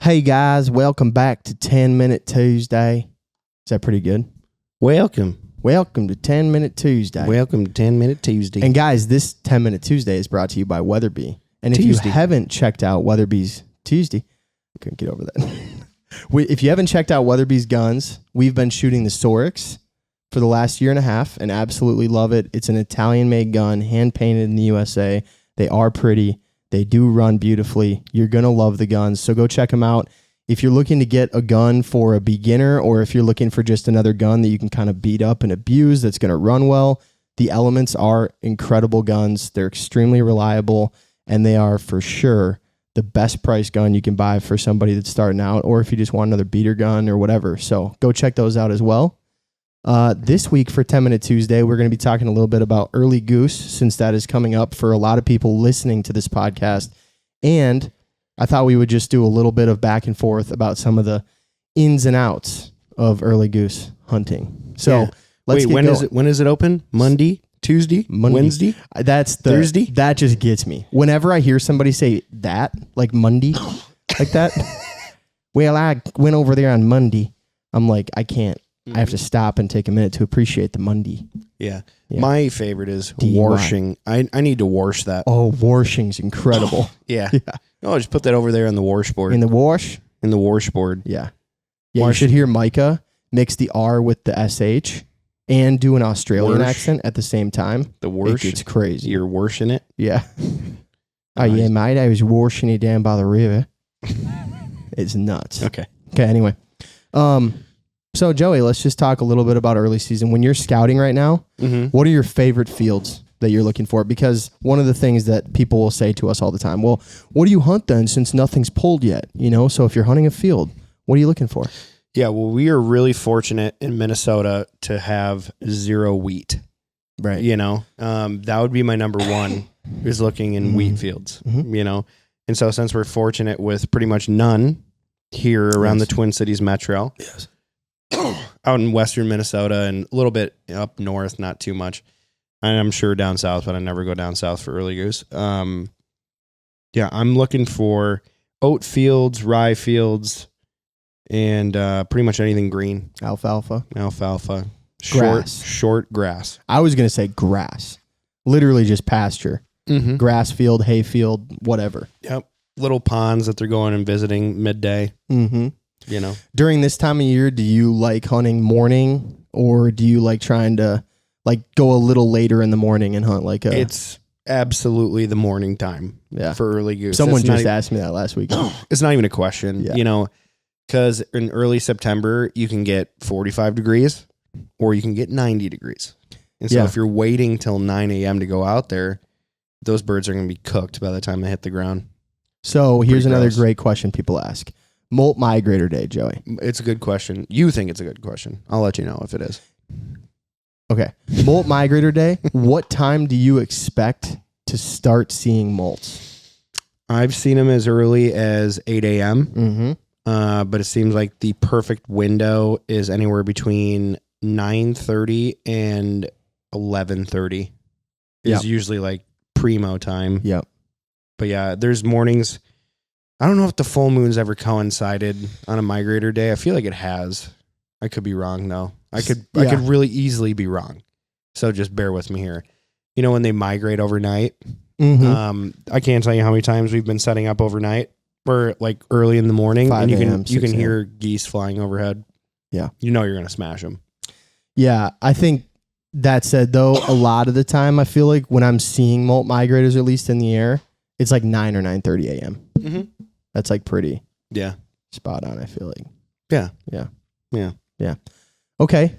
Hey guys, welcome back to 10 Minute Tuesday. Is that pretty good? Welcome to 10 Minute Tuesday. Welcome to 10 Minute Tuesday. And guys, this 10 Minute Tuesday is brought to you by Weatherby. And if Tuesday. you haven't checked out Weatherby's Tuesday, I couldn't get over that. If you haven't checked out Weatherby's guns, we've been shooting the Sorix for the last year and a half and absolutely love it. It's an Italian-made gun, hand-painted in the USA. They are pretty. They do run beautifully. You're going to love the guns, so go check them out. If you're looking to get a gun for a beginner or if you're looking for just another gun that you can kind of beat up and abuse that's going to run well, the Elements are incredible guns. They're extremely reliable, and they are for sure the best price gun you can buy for somebody that's starting out or if you just want another beater gun or whatever. So go check those out as well. This week for 10 Minute Tuesday, we're going to be talking a little bit about early goose since that is coming up for a lot of people listening to this podcast. And I thought we would just do a little bit of back and forth about some of the ins and outs of early goose hunting. So let's Wait, when is it open? Monday? Tuesday? Monday. Wednesday? Thursday? That just gets me. Whenever I hear somebody say that, like Monday, like that, well, I went over there on Monday. I'm like, I can't. I have to stop and take a minute to appreciate the Monday. Yeah. My favorite is DUI. washing. I need to wash that. Oh, washing's incredible. Yeah. Oh, just put that over there on the wash board. In the wash? In the wash board. Yeah. Yeah, you should hear Micah mix the R with the SH and do an Australian accent at the same time. The wash? It's crazy. You're washing it? Yeah. Oh, yeah, mate. I was washing it down by the river. It's nuts. Okay. Anyway. So, Joey, let's just talk a little bit about early season. When you're scouting right now, what are your favorite fields that you're looking for? Because one of the things that people will say to us all the time, well, what do you hunt then since nothing's pulled yet? You know, so if you're hunting a field, what are you looking for? Yeah, well, we are really fortunate in Minnesota to have zero wheat. Right. You know, that would be my number one is looking in wheat fields, you know. And so since we're fortunate with pretty much none here around the Twin Cities metro, out in western Minnesota and a little bit up north, not too much. And I'm sure down south, but I never go down south for early goose. I'm looking for oat fields, rye fields, and pretty much anything green. Alfalfa. Short grass. I was going to say grass. Literally just pasture. Grass field, hay field, whatever. Yep. Little ponds that they're going and visiting midday. You know, during this time of year, do you like hunting morning or do you like trying to like go a little later in the morning and hunt like a... It's absolutely the morning time for early goose. Someone just asked me that last week. It's not even a question, you know, because in early September, you can get 45 degrees or you can get 90 degrees. And so if you're waiting till 9 a.m. to go out there, those birds are going to be cooked by the time they hit the ground. So here's another great question people ask. Molt migrator day, Joey. It's a good question. You think it's a good question. I'll let you know if it is. Okay. Molt migrator day. What time do you expect to start seeing molts? I've seen them as early as 8 a.m. But it seems like the perfect window is anywhere between 9:30 and 11:30 is usually like primo time. Yep. But yeah, there's mornings. I don't know if the full moon's ever coincided on a migrator day. I feel like it has. I could be wrong though. I could really easily be wrong. So just bear with me here. You know, when they migrate overnight, I can't tell you how many times we've been setting up overnight or like early in the morning and you can hear geese flying overhead. Yeah. You know, you're going to smash them. Yeah. I think that said though, a lot of the time I feel like when I'm seeing molt migrators, at least in the air, it's like 9 or 9:30 a.m. That's like pretty spot on, I feel like. Yeah. Okay.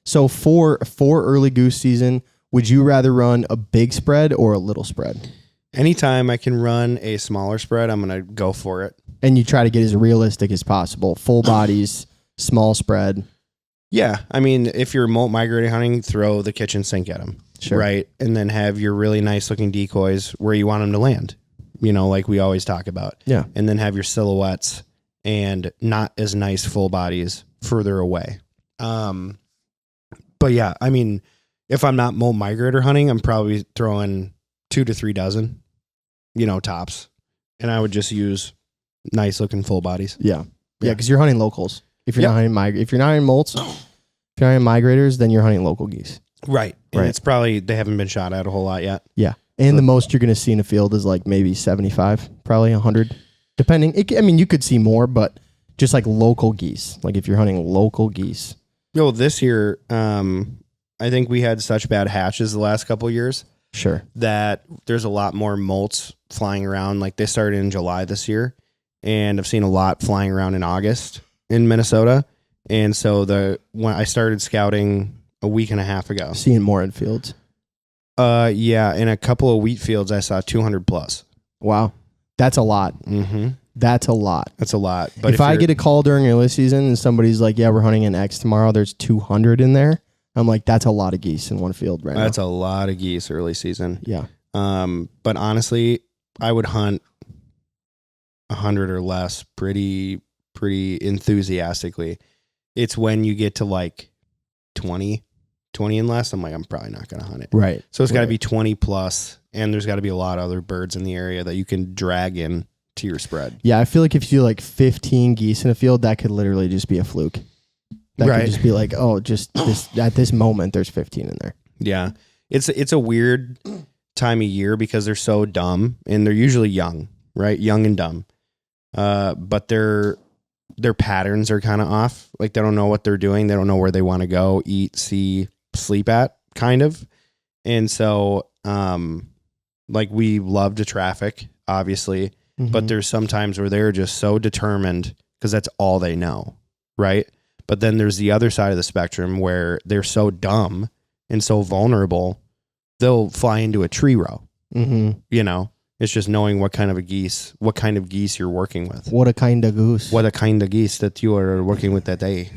So for early goose season, would you rather run a big spread or a little spread? Anytime I can run a smaller spread, I'm going to go for it. And you try to get as realistic as possible. Full bodies, small spread. Yeah. I mean, if you're molt migrating hunting, throw the kitchen sink at them. Sure. Right. And then have your really nice looking decoys where you want them to land. You know, like we always talk about. Yeah. And then have your silhouettes and not as nice full bodies further away. But yeah, I mean, if I'm not molt migrator hunting, I'm probably throwing 2 to 3 dozen, you know, tops. And I would just use nice looking full bodies. Yeah. Yeah, because you're hunting locals. If you're not hunting if you're not hunting molts, if you're hunting migrators, then you're hunting local geese. Right. And it's probably, they haven't been shot at a whole lot yet. Yeah. And the most you're going to see in a field is like maybe 75, probably 100, depending. You could see more, but just like local geese. Like if you're hunting local geese. Well, this year, I think we had such bad hatches the last couple of years. Sure. That there's a lot more molts flying around. Like they started in July this year, and I've seen a lot flying around in August in Minnesota. And so when I started scouting a week and a half ago, seeing more in fields. Yeah, in a couple of wheat fields, I saw 200 plus. Wow, that's a lot. Mm-hmm. That's a lot. That's a lot. But if I get a call during early season and somebody's like, "Yeah, we're hunting an X tomorrow," there's 200 in there. I'm like, that's a lot of geese in one field right now. That's a lot of geese early season. Yeah. But honestly, I would hunt 100 or less pretty enthusiastically. It's when you get to like 20 and less, I'm like, I'm probably not going to hunt it. Right. So it's got to be 20 plus, and there's got to be a lot of other birds in the area that you can drag in to your spread. Yeah, I feel like if you do like 15 geese in a field, that could literally just be a fluke. That could just be like, oh, just this at this moment, there's 15 in there. Yeah. It's a weird time of year because they're so dumb, and they're usually young, right? Young and dumb. But their patterns are kind of off. Like they don't know what they're doing. They don't know where they want to go, eat, see, sleep at, kind of. And so, like we love to traffic, obviously, but there's some times where they're just so determined because that's all they know, right? But then there's the other side of the spectrum where they're so dumb and so vulnerable, they'll fly into a tree row. Mm-hmm. You know, it's just knowing what kind of geese you're working with. What a kind of goose. What a kind of geese that you are working with that day,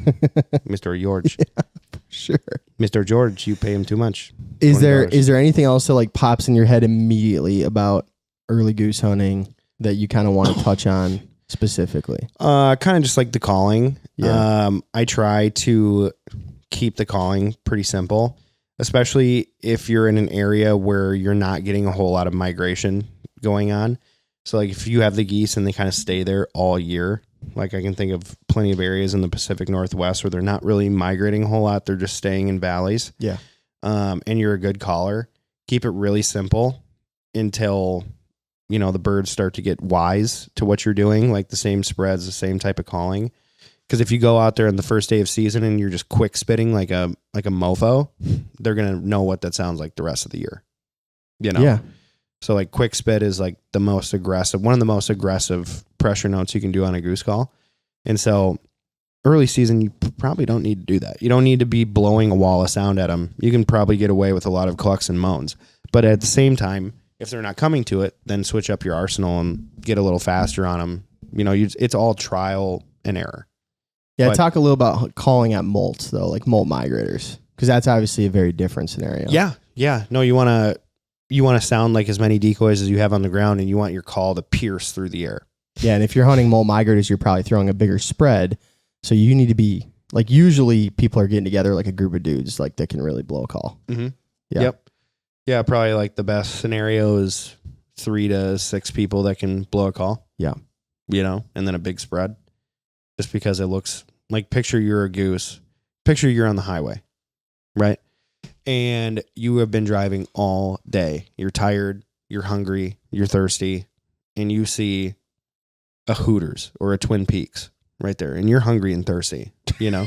Mr. George. Yeah, sure. Mr. George, you pay him too much. Is there anything else that like pops in your head immediately about early goose hunting that you kind of want to touch on specifically? Kind of just like the calling. Yeah. I try to keep the calling pretty simple, especially if you're in an area where you're not getting a whole lot of migration going on. So like if you have the geese and they kind of stay there all year, like I can think of plenty of areas in the Pacific Northwest where they're not really migrating a whole lot. They're just staying in valleys. Yeah. And you're a good caller. Keep it really simple until, you know, the birds start to get wise to what you're doing, like the same spreads, the same type of calling. Because if you go out there on the first day of season and you're just quick spitting like a mofo, they're going to know what that sounds like the rest of the year. You know? Yeah. So like quick spit is like one of the most aggressive pressure notes you can do on a goose call. And so early season, you probably don't need to do that. You don't need to be blowing a wall of sound at them. You can probably get away with a lot of clucks and moans. But at the same time, if they're not coming to it, then switch up your arsenal and get a little faster on them. You know, it's all trial and error. Yeah, but talk a little about calling at molts, though, like molt migrators, because that's obviously a very different scenario. Yeah. No, you want to sound like as many decoys as you have on the ground, and you want your call to pierce through the air. Yeah, and if you're hunting molt migrators, you're probably throwing a bigger spread, so you need to be, like, usually people are getting together like a group of dudes, like, that can really blow a call. Mm-hmm. Yeah. Yep. Yeah, probably like the best scenario is 3 to 6 people that can blow a call. Yeah. You know, and then a big spread. Just because it looks like, picture you're a goose, picture you're on the highway, right? And you have been driving all day. You're tired, you're hungry, you're thirsty, and you see a Hooters or a Twin Peaks right there, and you're hungry and thirsty, you know?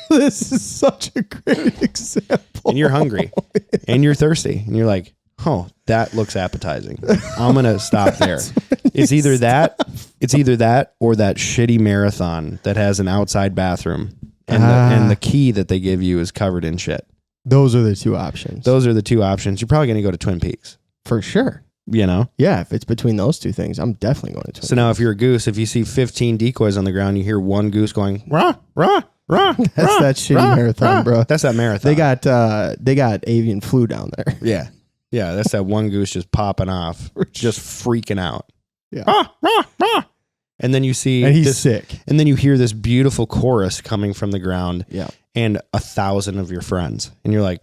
This is such a great example. And you're hungry and you're thirsty, and you're like, oh, that looks appetizing. I'm going to stop there. It's either that or that shitty marathon that has an outside bathroom and the key that they give you is covered in shit. Those are the two options. You're probably going to go to Twin Peaks. For sure. You know? Yeah, if it's between those two things, I'm definitely going to Twin Peaks. So now if you're a goose, if you see 15 decoys on the ground, you hear one goose going, rah, rah, rah. That's that shitty marathon, bro. That's that marathon. They got avian flu down there. Yeah. Yeah, that's that one goose just popping off, just freaking out. Yeah. Rah, rah, rah. And then you see... And he's sick. And then you hear this beautiful chorus coming from the ground. Yeah. And 1,000 of your friends. And you're like,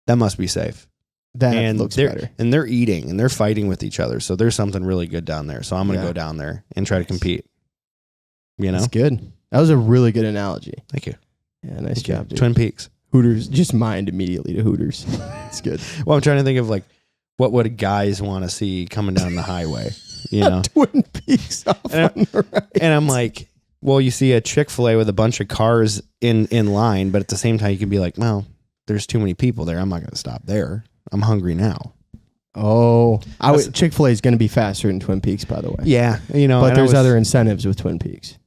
that must be safe. That looks better. And they're eating and they're fighting with each other. So there's something really good down there. So I'm going to go down there and try to compete. You know? That's good. That was a really good analogy. Thank you. Yeah, nice job, dude. Twin Peaks. Hooters. Just mind immediately to Hooters. It's good. Well, I'm trying to think of like, what would guys want to see coming down the highway? You know? Twin Peaks off on the right. And I'm like, well, you see a Chick-fil-A with a bunch of cars in line, but at the same time, you can be like, well, there's too many people there. I'm not going to stop there. I'm hungry now. Oh, Chick-fil-A is going to be faster than Twin Peaks, by the way. Yeah, you know, but there's other incentives with Twin Peaks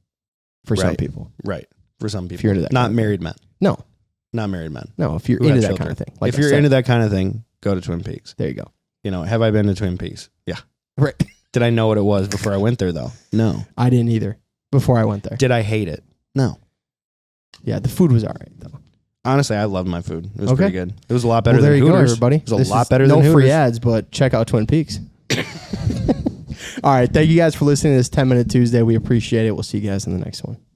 for some Right. people. Right. For some people. If you're into that, not married men. No, Not married men. no. If you're Who have into that children. kind of thing, like if you're into that kind of thing, go to Twin Peaks. there you go. You know, have I been to Twin Peaks? Yeah. Right. Did I know what it was before I went there, though? No. I didn't either before I went there. Did I hate it? No. Yeah, the food was all right though. Honestly, I loved my food. It was Okay. pretty good. It was a lot better Well, there than you Hooters. go, everybody. It was This a lot is better than no Hooters. free ads, but check out Twin Peaks. All right. Thank you guys for listening to this 10-Minute Tuesday. We appreciate it. We'll see you guys in the next one.